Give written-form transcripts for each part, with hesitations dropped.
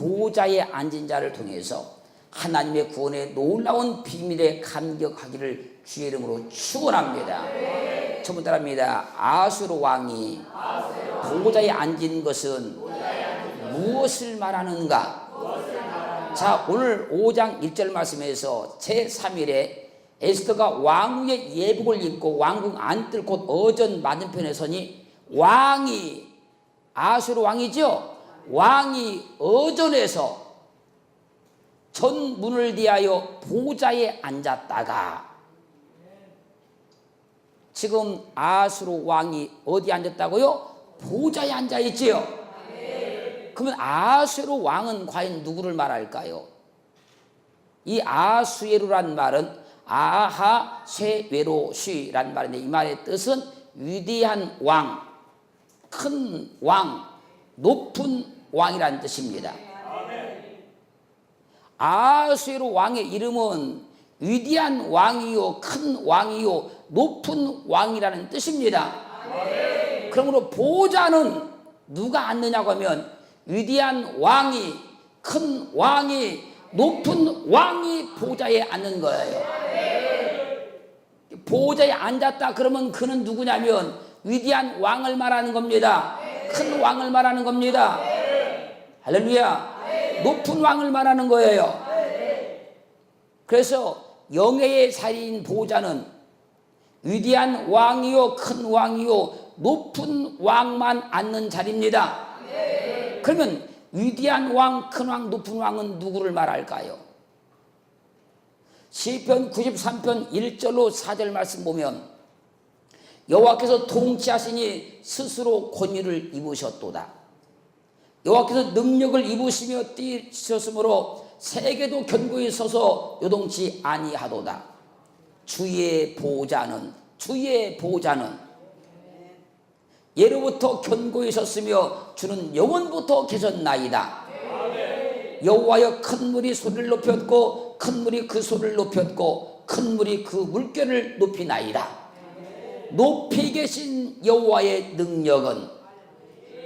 보좌에 앉은 자를 통해서 하나님의 구원의 놀라운 비밀에 감격하기를 주의 이름으로 축원합니다. 처음 따라합니다. 아수르 왕이 보좌에 앉은 것은 무엇을 말하는가? 자, 오늘 5장 1절 말씀에서 제3일에 에스더가 왕후의 예복을 입고 왕궁 안뜰 곧 어전 맞은편에 서니 왕이, 아수르 왕이죠, 왕이 어전에서 전 문을 대하여 보좌에 앉았다가, 지금 아수르 왕이 어디 앉았다고요? 보좌에 앉아있지요. 그러면 아수르 왕은 과연 누구를 말할까요? 이 아수에루란 말은 아하쇠웨로시란 말인데, 이 말의 뜻은 위대한 왕, 큰 왕, 높은 왕이라는 뜻입니다. 아수에루 왕의 이름은 위대한 왕이요, 큰 왕이요, 높은 왕이라는 뜻입니다. 그러므로 보좌는 누가 앉느냐고 하면 위대한 왕이, 큰 왕이, 높은 왕이 보좌에 앉는 거예요. 보좌에 앉았다 그러면 그는 누구냐면 위대한 왕을 말하는 겁니다. 큰 왕을 말하는 겁니다. 할렐루야. 높은 왕을 말하는 거예요. 그래서 영예의 자리인 보좌는 위대한 왕이요, 큰 왕이요, 높은 왕만 앉는 자리입니다. 그러면 위대한 왕, 큰 왕, 높은 왕은 누구를 말할까요? 시편 93편 1절로 4절 말씀 보면 여호와께서 통치하시니 스스로 권위를 입으셨도다. 여호와께서 능력을 입으시며 뛰셨으므로 세계도 견고히 서서 요동치 아니하도다. 주의 보좌는 예로부터 견고히 섰으며 주는 영원부터 계셨나이다. 여호와여, 큰 물이 소리를 높였고 큰 물이 그 소리를 높였고 큰 물이 그 물결을 높이나이다. 높이 계신 여호와의 능력은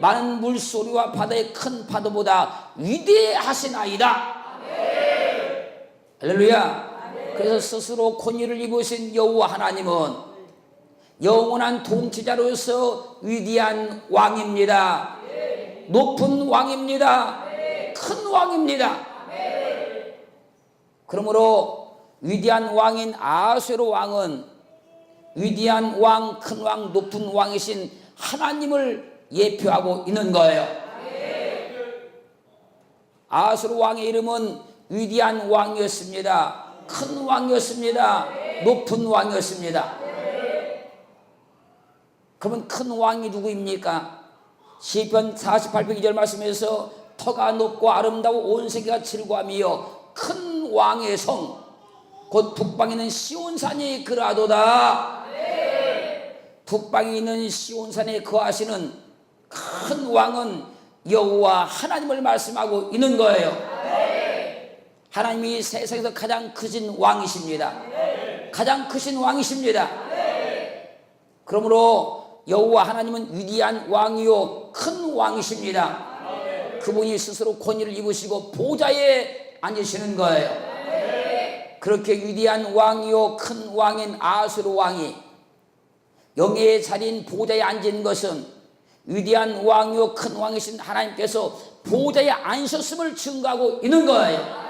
많은 물소리와 바다의 큰 파도보다 위대하시나이다. 할렐루야. 그래서 스스로 권위를 입으신 여호와 하나님은 영원한 통치자로서 위대한 왕입니다. 높은 왕입니다. 큰 왕입니다. 그러므로 위대한 왕인 아수에루 왕은 위대한 왕, 큰 왕, 높은 왕이신 하나님을 예표하고 있는 거예요. 아수르 왕의 이름은 위대한 왕이었습니다. 큰 왕이었습니다. 높은 왕이었습니다. 그러면 큰 왕이 누구입니까? 시편 48편 2절 말씀에서 터가 높고 아름다워 온 세계가 즐거워하며 큰 왕의 성 곧 북방에 있는 시온산이 그라도다. 북방에 있는 시온산에 거하시는 큰 왕은 여호와 하나님을 말씀하고 있는 거예요. 하나님이 세상에서 가장 크신 왕이십니다. 가장 크신 왕이십니다. 그러므로 여호와 하나님은 위대한 왕이요, 큰 왕이십니다. 그분이 스스로 권위를 입으시고 보좌에 앉으시는 거예요. 그렇게 위대한 왕이요, 큰 왕인 아수르 왕이 영예의 자리인 보좌에 앉은 것은 위대한 왕이요, 큰 왕이신 하나님께서 보좌에 앉으셨음을 증거하고 있는 거예요.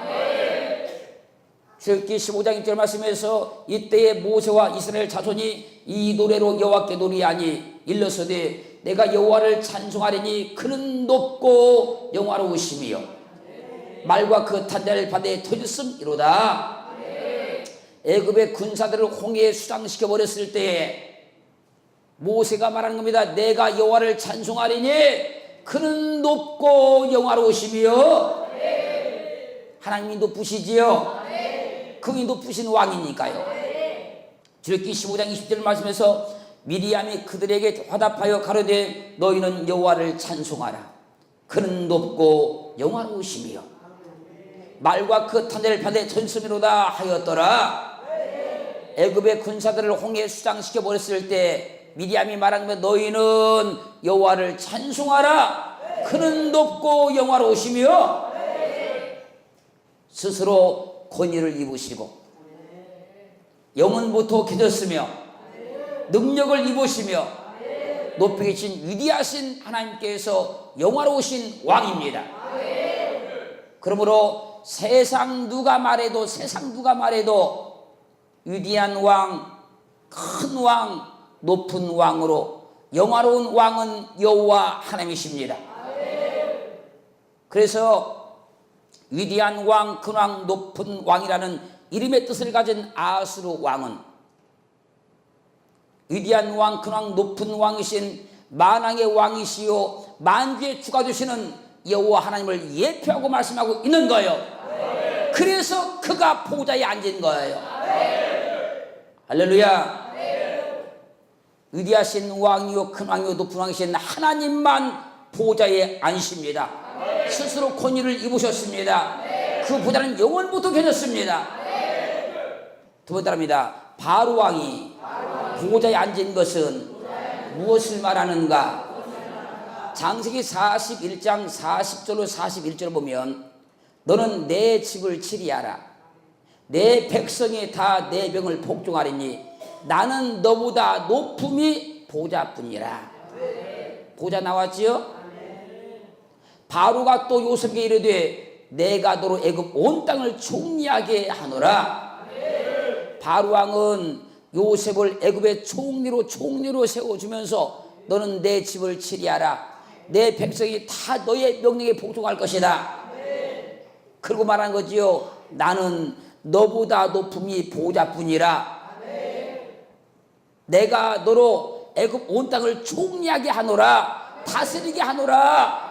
출애굽기 15장 1절 말씀에서 이때에 모세와 이스라엘 자손이 이 노래로 여호와께 노래하니 일러서되 내가 여호와를 찬송하리니 그는 높고 영화로우시며 말과 그 탄자를 바다에 터졌음이로다. 애굽의 군사들을 홍해에 수장시켜 버렸을 때에 모세가 말하는 겁니다. 내가 여호와를 찬송하리니 그는 높고 영화로우시며, 하나님이 높으시지요. 그분이 높으신 왕이니까요. 출애굽기 15장 20절 말씀에서 미리암이 그들에게 화답하여 가로되 너희는 여호와를 찬송하라. 그는 높고 영화로우시며 말과 그 탄자를 바다에 던졌음이로다 하였더라. 애굽의 군사들을 홍해에 수장시켜 버렸을 때 미리암이 말하면 너희는 여호와를 찬송하라. 그는 높고 영화로우시며 스스로 권위를 입으시고 영원부터 계셨으며 능력을 입으시며 높이 계신 위대하신 하나님께서 영화로우신 왕입니다. 그러므로 세상 누가 말해도 위대한 왕, 큰 왕, 높은 왕으로 영화로운 왕은 여호와 하나님이십니다. 그래서 위대한 왕, 큰 왕, 높은 왕이라는 이름의 뜻을 가진 아수르 왕은 위대한 왕, 큰 왕, 높은 왕이신 만왕의 왕이시요 만주의 주가 되시는 여호와 하나님을 예표하고 말씀하고 있는 거예요. 그래서 그가 보좌에 앉은 거예요. 할렐루야. 위대하신 왕이요 큰 왕이요 높은 왕이신 하나님만 보좌에 앉으십니다. 스스로 권위를 입으셨습니다. 그 보좌는 영원부터 계셨습니다. 두 번째입니다. 바로 왕이 보좌에 앉은 것은 무엇을 말하는가? 창세기 41장 40절로 41절을 보면 너는 내 집을 치리하라. 내 백성이 다 내 명을 복종하리니 나는 너보다 높음이 보좌뿐이라. 보좌 나왔지요? 바로가 또 요셉에게 이르되 내가 너로 애굽 온 땅을 총리하게 하노라. 바로 왕은 요셉을 애굽의 총리로 세워주면서 너는 내 집을 치리하라. 내 백성이 다 너의 명령에 복종할 것이다. 그러고 말한 거지요. 나는 너보다 높음이 보좌뿐이라. 내가 너로 애굽 온 땅을 총리하게 하노라. 다스리게 하노라.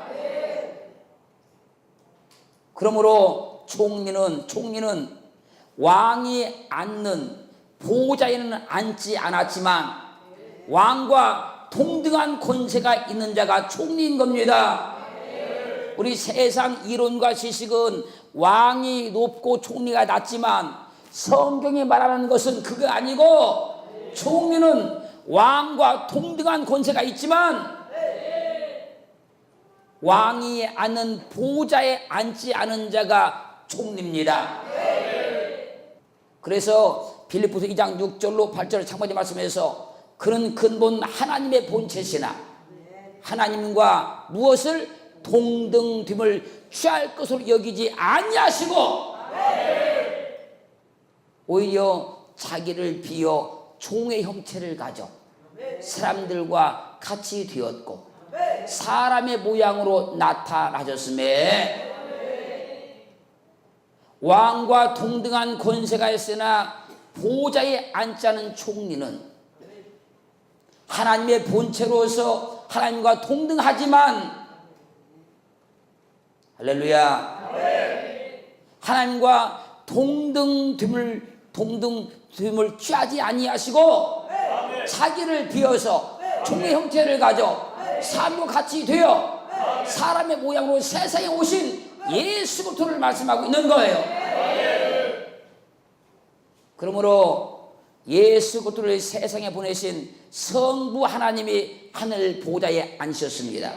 그러므로 총리는 왕이 앉는 보좌에는 앉지 않았지만 왕과 동등한 권세가 있는 자가 총리인 겁니다. 우리 세상 이론과 지식은 왕이 높고 총리가 낮지만 성경이 말하는 것은 그게 아니고 총리는 왕과 동등한 권세가 있지만 왕이 앉는 보좌에 앉지 않은 자가 총리입니다. 그래서 빌립보서 2장 6절로 8절 창조의 말씀에서 그는 근본 하나님의 본체시나 하나님과 무엇을 동등됨을 취할 것으로 여기지 아니하시고 오히려 자기를 비어 종의 형체를 가져 사람들과 같이 되었고 사람의 모양으로 나타나셨음에 왕과 동등한 권세가 있으나 보좌에 앉지 않은 총리는 하나님의 본체로서 하나님과 동등하지만 할렐루야 하나님과 동등됨을 취하지 아니하시고 자기를 비어서 종의 형태를 가져 사람과 같이 되어 사람의 모양으로 세상에 오신 예수 그리스도를 말씀하고 있는 거예요. 그러므로 예수 그리스도를 세상에 보내신 성부 하나님이 하늘 보좌에 앉으셨습니다.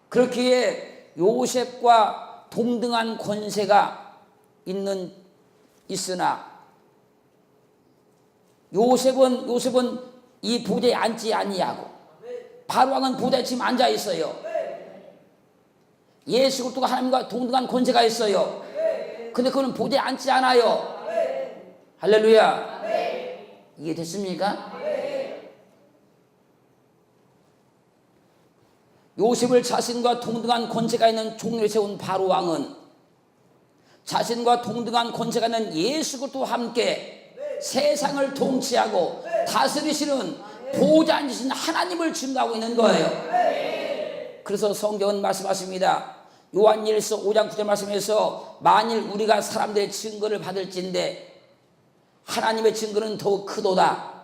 그렇기에 요셉과 동등한 권세가 있으나 요셉은 이 보좌에 앉지 아니하고 바로 왕은 보좌에 지금 앉아 있어요. 예수 그리스도가 하나님과 동등한 권세가 있어요. 근데 그는 보좌에 앉지 않아요. 할렐루야. 이해됐습니까? 요셉을 자신과 동등한 권세가 있는 총리로 세운 바로 왕은 자신과 동등한 권세가 있는 예수 그리스도와 함께 세상을 통치하고 다스리시는 보좌에 앉으신 하나님을 증거하고 있는 거예요. 그래서 성경은 말씀하십니다. 요한일서 5장 9절 말씀에서 만일 우리가 사람들의 증거를 받을진대 하나님의 증거는 더욱 크도다.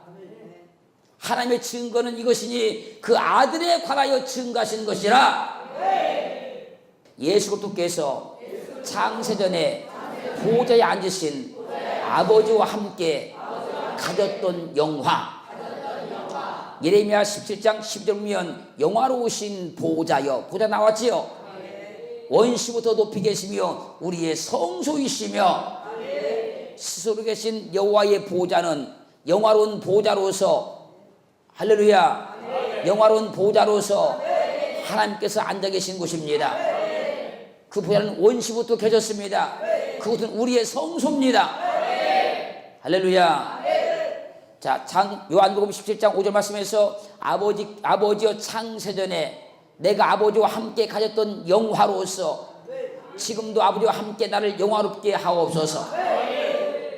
하나님의 증거는 이것이니 그 아들에 관하여 증거하신 것이라. 예수 그리스도께서 창세전에 보좌에 앉으신 아버지와 함께 가졌던 영화 예레미야 17장 12절 보면 영화로우신 보좌여 보좌 나왔지요. 원시부터 높이 계시며 우리의 성소이시며 스스로 계신 여호와의 보좌는 영화로운 보좌로서 할렐루야 영화로운 보좌로서 하나님께서 앉아 계신 곳입니다. 그 보좌는 원시부터 계셨습니다. 그곳은 우리의 성소입니다. 할렐루야. 자, 요한복음 17장 5절 말씀에서 아버지여 창세전에 내가 아버지와 함께 가졌던 영화로서 지금도 아버지와 함께 나를 영화롭게 하옵소서.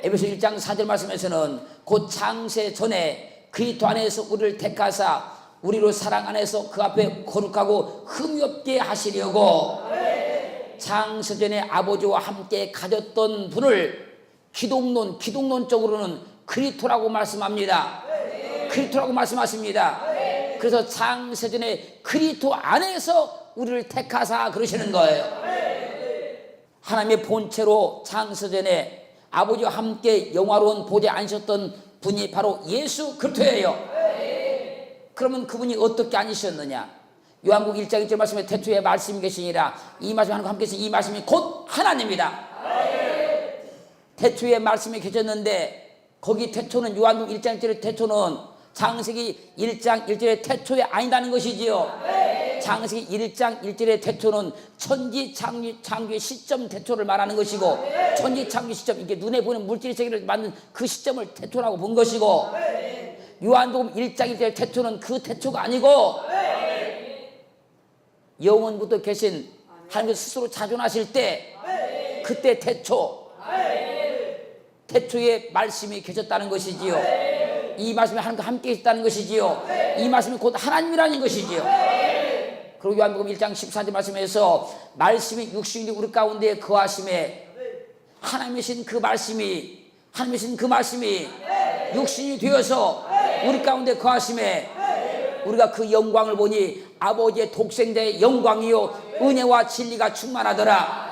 에베소 1장 4절 말씀에서는 곧 창세전에 그리스도 안에서 우리를 택하사 우리로 사랑 안에서 그 앞에 거룩하고 흠이 없게 하시려고 창세전에 아버지와 함께 가졌던 분을 기독론적으로는 그리스도라고 말씀합니다. 그리스도라고 말씀하십니다. 그래서 창세전에 그리스도 안에서 우리를 택하사 그러시는 거예요. 하나님의 본체로 창세전에 아버지와 함께 영화로운 보좌에 앉으셨던 분이 바로 예수 그리스도예요. 그러면 그분이 어떻게 앉으셨느냐? 요한복음 1장 1절 말씀에 태초에 말씀이 계시니라. 이 말씀 하나님과 함께 계신 이 말씀이 곧 하나님이다. 태초에 말씀이 계셨는데 거기 태초는 요한복음 1장 1절의 태초는 창세기 1장 1절의 태초에 아니다는 것이지요. 창세기 1장 1절의 태초는 천지 창조의 시점 태초를 말하는 것이고 천지 창조 시점 이게 눈에 보이는 물질 세계를 만든 그 시점을 태초라고 본 것이고 요한복음 1장 1절의 태초는 그 태초가 아니고 영원부터 계신 하나님께서 스스로 자존하실 때 그때 태초에 말씀이 계셨다는 것이지요. 이 말씀이 하나님과 함께 있다는 것이지요. 이 말씀이 곧 하나님이라는 것이지요. 그리고 요한복음 1장 14절 말씀에서 말씀이 육신이 우리 가운데 거하심에 하나님이신 그 말씀이 육신이 되어서 우리 가운데 거하심에 우리가 그 영광을 보니 아버지의 독생자의 영광이요 은혜와 진리가 충만하더라.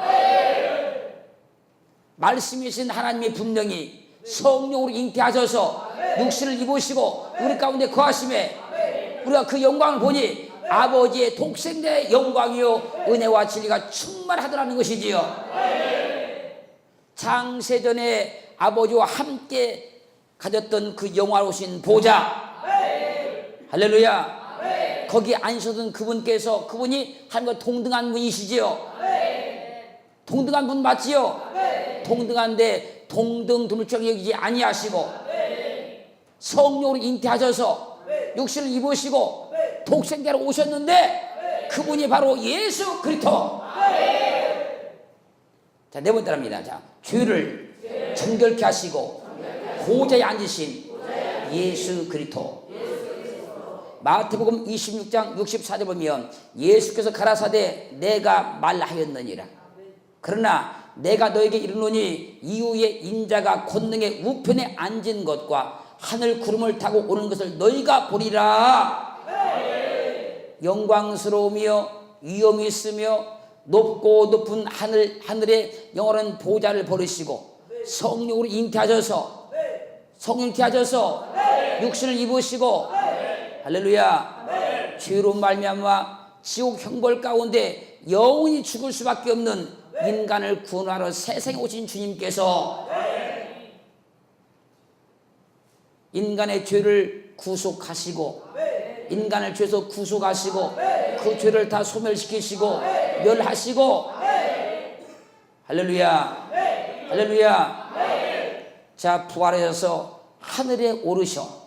말씀이신 하나님이 분명히 성령으로 잉태하셔서 육신을 입으시고 우리 가운데 거하심에 우리가 그 영광을 보니 아버지의 독생자의 영광이요 은혜와 진리가 충만하더라는 것이지요. 창세전에 아버지와 함께 가졌던 그 영화로우신 보좌 할렐루야 거기 앉으셨던 그분이 하나님과 동등한 분이시지요. 동등한 분 맞지요? 동등한데 동등 드물처럼 여기지 아니하시고 성령으로 잉태하셔서 육신을 입으시고 독생자로 오셨는데 그분이 바로 예수 그리스도. 자, 네 번째랍니다. 자, 죄를 정결케 하시고 보좌에 앉으신 예수 그리스도. 마태복음 26장 64절 보면 예수께서 가라사대 내가 말하였느니라. 그러나 내가 너에게 이르노니 이후에 인자가 권능의 우편에 앉은 것과 하늘 구름을 타고 오는 것을 너희가 보리라. 영광스러우며 위엄이 있으며 높고 높은 하늘의 영원한 보좌를 버리시고 성령으로 잉태하셔서 육신을 입으시고 할렐루야 죄로 말미암아 지옥 형벌 가운데 영원히 죽을 수밖에 없는 인간을 구원하러 세상에 오신 주님께서 인간의 죄를 구속하시고 인간을 죄에서 구속하시고 그 죄를 다 소멸시키시고 멸하시고 할렐루야 자 부활하셔서 하늘에 오르셔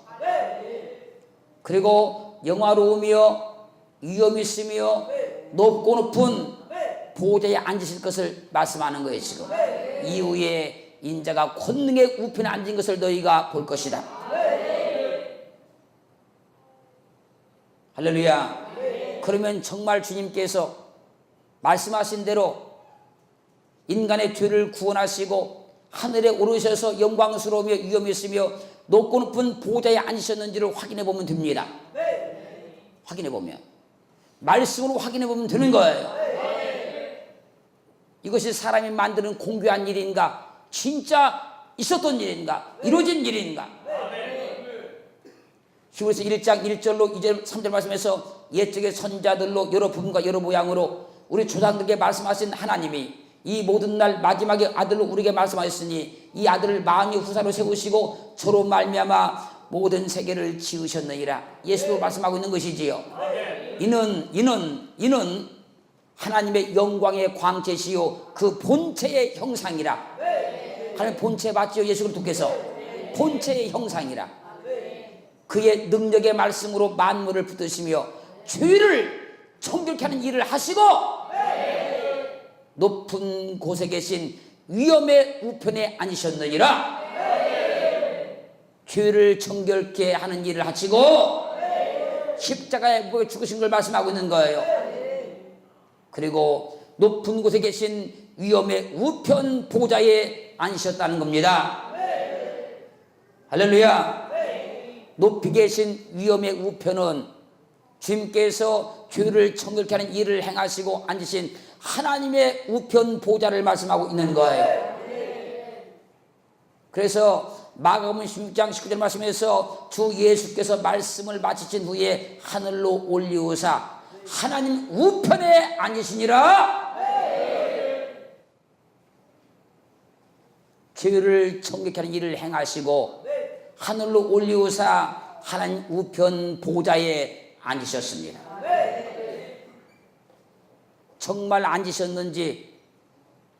그리고 영화로우며 위엄이 있으며 높고 높은 보좌에 앉으실 것을 말씀하는 거예요. 지금 이후에 인자가 권능의 우편에 앉은 것을 너희가 볼 것이다. 할렐루야. 그러면 정말 주님께서 말씀하신 대로 인간의 죄를 구원하시고 하늘에 오르셔서 영광스러우며 위엄이 있으며 높고 높은 보좌에 앉으셨는지를 확인해 보면 됩니다. 확인해 보면 말씀으로 확인해 보면 되는 거예요. 이것이 사람이 만드는 공교한 일인가? 진짜 있었던 일인가? 이루어진 일인가? 히브리서 1장 1절로 2절 3절 말씀에서 옛적의 선자들로 여러 부분과 여러 모양으로 우리 조상들에게 말씀하신 하나님이 이 모든 날 마지막에 아들로 우리에게 말씀하셨으니 이 아들을 만유 후사로 세우시고 저로 말미암아 모든 세계를 지으셨느니라. 예수도 말씀하고 있는 것이지요. 이는 하나님의 영광의 광채시요 그 본체의 형상이라. 하나님 본체 맞지요? 예수 그리스도께서 본체의 형상이라. 그의 능력의 말씀으로 만물을 붙드시며 죄를 정결케 하는 일을 하시고 높은 곳에 계신 위엄의 우편에 앉으셨느니라. 죄를 정결케 하는 일을 하시고 십자가에 죽으신 걸 말씀하고 있는 거예요. 그리고 높은 곳에 계신 위엄의 우편 보좌에 앉으셨다는 겁니다. 할렐루야. 높이 계신 위엄의 우편은 주님께서 죄를 정결케 하는 일을 행하시고 앉으신 하나님의 우편 보좌를 말씀하고 있는 거예요. 그래서 마가복음 16장 19절 말씀에서 주 예수께서 말씀을 마치신 후에 하늘로 올리우사 하나님 우편에 앉으시니라. 죄를 정결케 하는 일을 행하시고 하늘로 올리우사 하나님 우편 보좌에 앉으셨습니다. 정말 앉으셨는지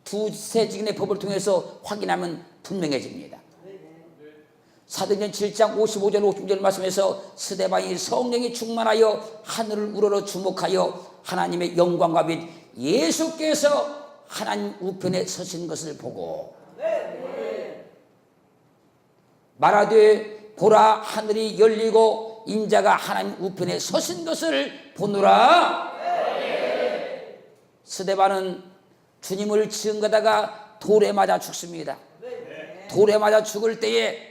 두세 증인의 법을 통해서 확인하면 분명해집니다. 사도행전 7장 55절 56절 말씀에서 스데반이 성령이 충만하여 하늘을 우러러 주목하여 하나님의 영광과 및 예수께서 하나님 우편에 서신 것을 보고 말하되 보라 하늘이 열리고 인자가 하나님 우편에 서신 것을 보노라. 스데반은 주님을 증거하다가 돌에 맞아 죽습니다. 돌에 맞아 죽을 때에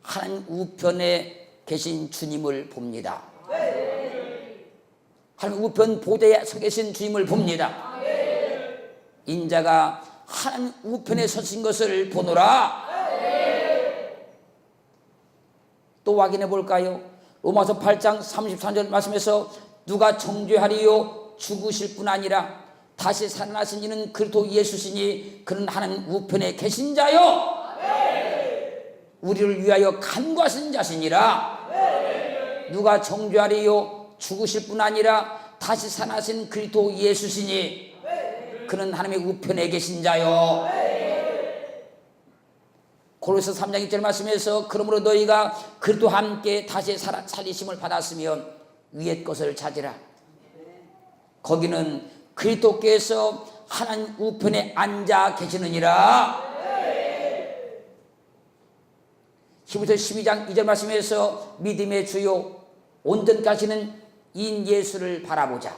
하나님 우편에 계신 주님을 봅니다. 하나님 우편 보좌에 서 계신 주님을 봅니다. 인자가 하나님 우편에 서신 것을 보노라. 또 확인해 볼까요? 로마서 8장 33절 말씀에서 누가 정죄하리요? 죽으실 뿐 아니라 다시 살아나신 이는 그리스도 예수시니 그는 하나님 우편에 계신 자요 우리를 위하여 간구하신 자시니라. 누가 정죄하리요? 죽으실 뿐 아니라 다시 살아나신 그리스도 예수시니 그는 하나님의 우편에 계신 자요. 고린도서 3장 1절 말씀에서 그러므로 너희가 그리스도와 함께 다시 살리심을 받았으면 위의 것을 찾으라. 거기는 그리스도께서 하나님 우편에 앉아 계시느니라. 히브리서 12장 2절 말씀에서 믿음의 주요 온전까지는 인 예수를 바라보자.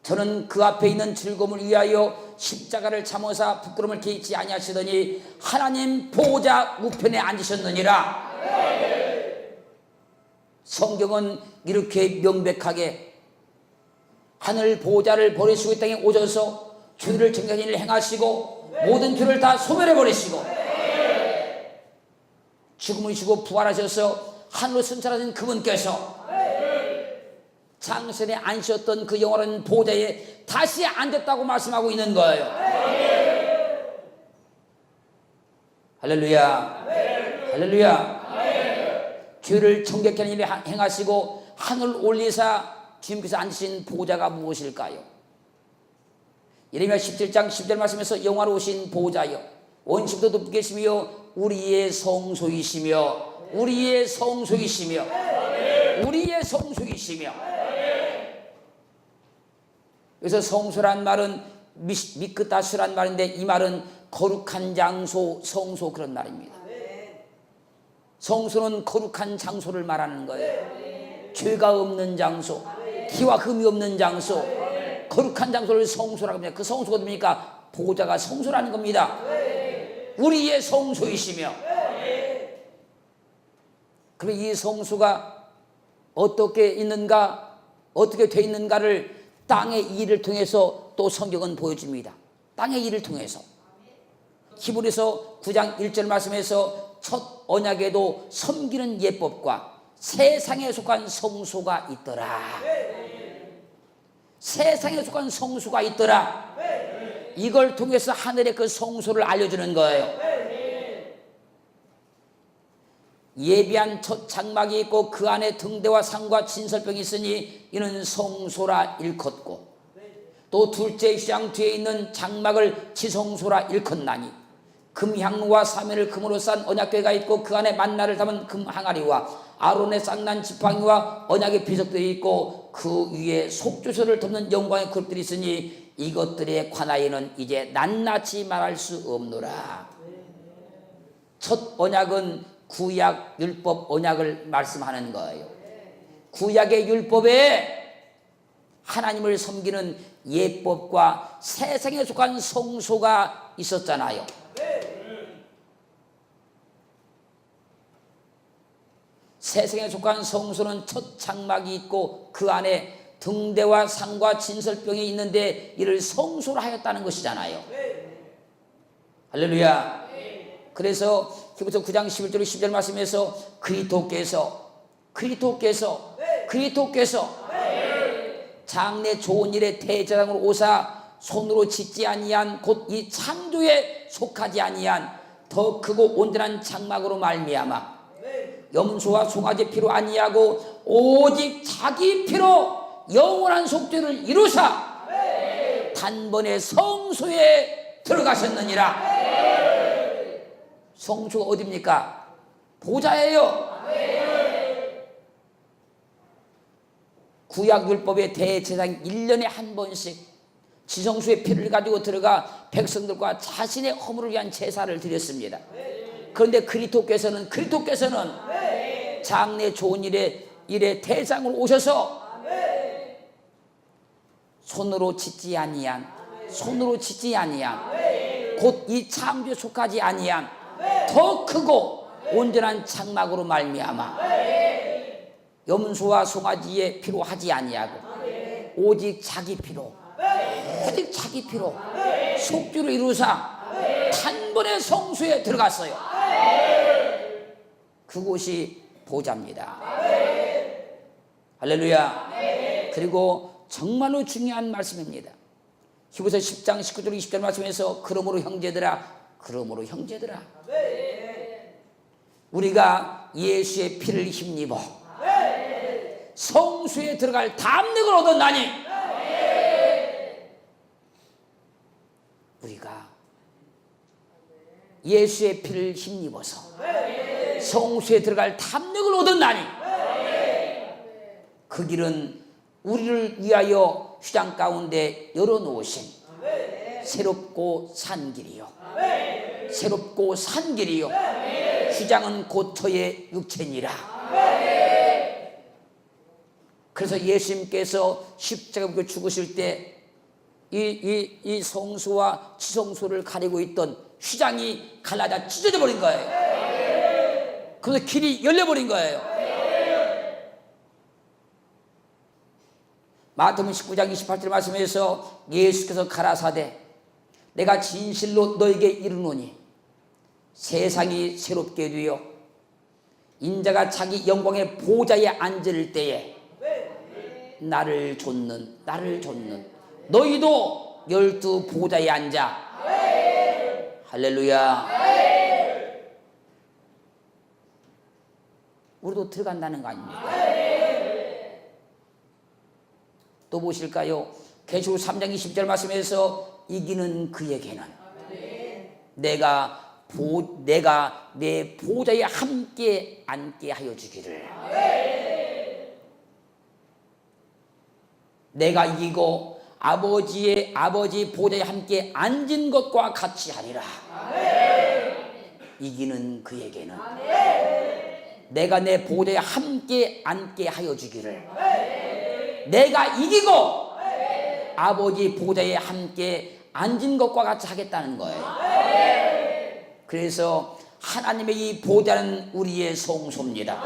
저는 그 앞에 있는 즐거움을 위하여 십자가를 참으사 부끄러움을 개의치 아니하시더니 하나님 보좌 우편에 앉으셨느니라. 성경은 이렇게 명백하게 하늘 보좌를 버리시고 이 땅에 오셔서 죄를 정결한 일을 행하시고 모든 죄를 다 소멸해 버리시고 죽음을 지고 부활하셔서 하늘로 승천하신 그분께서 장선에 앉으셨던 그 영원한 보좌에 다시 앉았다고 말씀하고 있는 거예요. 할렐루야. 할렐루야. 죄를 정결케 하는 일을 행하시고 하늘 올리사 주님께서 앉으신 보좌가 무엇일까요? 예레미야 17장 10절 말씀에서 영화로우신 보좌여 원시부터 높이 계시며 우리의 성소이시며 우리의 성소이시며 우리의 성소이시며. 그래서 성소란 말은 미끄다스란 말인데 이 말은 거룩한 장소, 성소 그런 말입니다. 성소는 거룩한 장소를 말하는 거예요. 죄가 없는 장소, 티와 흠이 없는 장소, 거룩한 장소를 성소라고 합니다. 그 성소가 뭡니까? 보좌가 성소라는 겁니다. 우리의 성소이시며. 그럼 이 성소가 어떻게 있는가, 어떻게 돼 있는가를 땅의 일을 통해서 또 성경은 보여줍니다. 땅의 일을 통해서. 히브리서 9장 1절 말씀에서 첫 언약에도 섬기는 예법과 세상에 속한 성소가 있더라. 세상에 속한 성소가 있더라. 이걸 통해서 하늘의 그 성소를 알려주는 거예요. 예비한 첫 장막이 있고 그 안에 등대와 상과 진설병이 있으니 이는 성소라 일컫고, 또 둘째 휘장 뒤에 있는 장막을 지성소라 일컫나니, 금향로와 사면을 금으로 싼 언약궤가 있고 그 안에 만나를 담은 금 항아리와 아론의 쌍난 지팡이와 언약의 비석들이 있고 그 위에 속죄소를 덮는 영광의 그릇들이 있으니 이것들에 관하여는 이제 낱낱이 말할 수 없노라. 첫 언약은 구약 율법 언약을 말씀하는 거예요. 구약의 율법에 하나님을 섬기는 예법과 세상에 속한 성소가 있었잖아요. 세상에 속한 성소는 첫 장막이 있고 그 안에 등대와 상과 진설병이 있는데 이를 성소로 하였다는 것이잖아요. 할렐루야. 그래서 히브리서 9장 11절 10절 말씀에서 그리스도께서 장래 좋은 일에 대제사장으로 오사 손으로 짓지 아니한 곧 이 창조에 속하지 아니한 더 크고 온전한 장막으로 말미암아 염소와 송아지 피로 아니하고 오직 자기 피로 영원한 속죄를 이루사 단번에 성소에 들어가셨느니라. 성소가 어디입니까? 보좌예요. 구약율법의 대제사장 1년에 한 번씩 지성소의 피를 가지고 들어가 백성들과 자신의 허물을 위한 제사를 드렸습니다. 그런데 그리스도께서는 장래 좋은 일에 대장으로 오셔서 손으로 짓지 아니한 곧 이 창조에 속하지 아니한 더 크고 온전한 장막으로 말미암아 염소와 송아지의 피로 하지 아니하고 오직 자기 피로 속죄로 이루사 단번에 성소에 들어갔어요. 그곳이 보좌입니다. 할렐루야. 그리고 정말로 중요한 말씀입니다. 히브리서 10장 19절 20절 말씀에서 그러므로 형제들아 우리가 예수의 피를 힘입어 성소에 들어갈 담력을 얻었나니 우리가 예수의 피를 힘입어서 성소에 들어갈 담력을 얻었나니 그 길은 우리를 위하여 휘장 가운데 열어놓으신 새롭고 산 길이요. 휘장은 곧 저의 육체니라. 그래서 예수님께서 십자가에 죽으실 때 이 성소와 지성소를 가리고 있던 휘장이 갈라져 찢어져 버린 거예요. 그래서 길이 열려버린 거예요. 마태복음 19장 28절 말씀에서 예수께서 가라사대 내가 진실로 너에게 이르노니 세상이 새롭게 되어 인자가 자기 영광의 보좌에 앉을 때에 나를 좇는 너희도 12 보좌에 앉아. 할렐루야. 우리도 들어간다는 거 아닙니까? 또 보실까요? 계시록 3장 20절 말씀에서 이기는 그에게는 내가 내 보좌에 함께 앉게 하여 주기를. 내가 이기고 아버지 보좌에 함께 앉은 것과 같이 하리라. 이기는 그에게는 내가 내 보좌에 함께 앉게 하여 주기를. 내가 이기고 아버지 보좌에 함께 앉은 것과 같이 하겠다는 거예요. 그래서 하나님의 이 보좌는 우리의 성소입니다.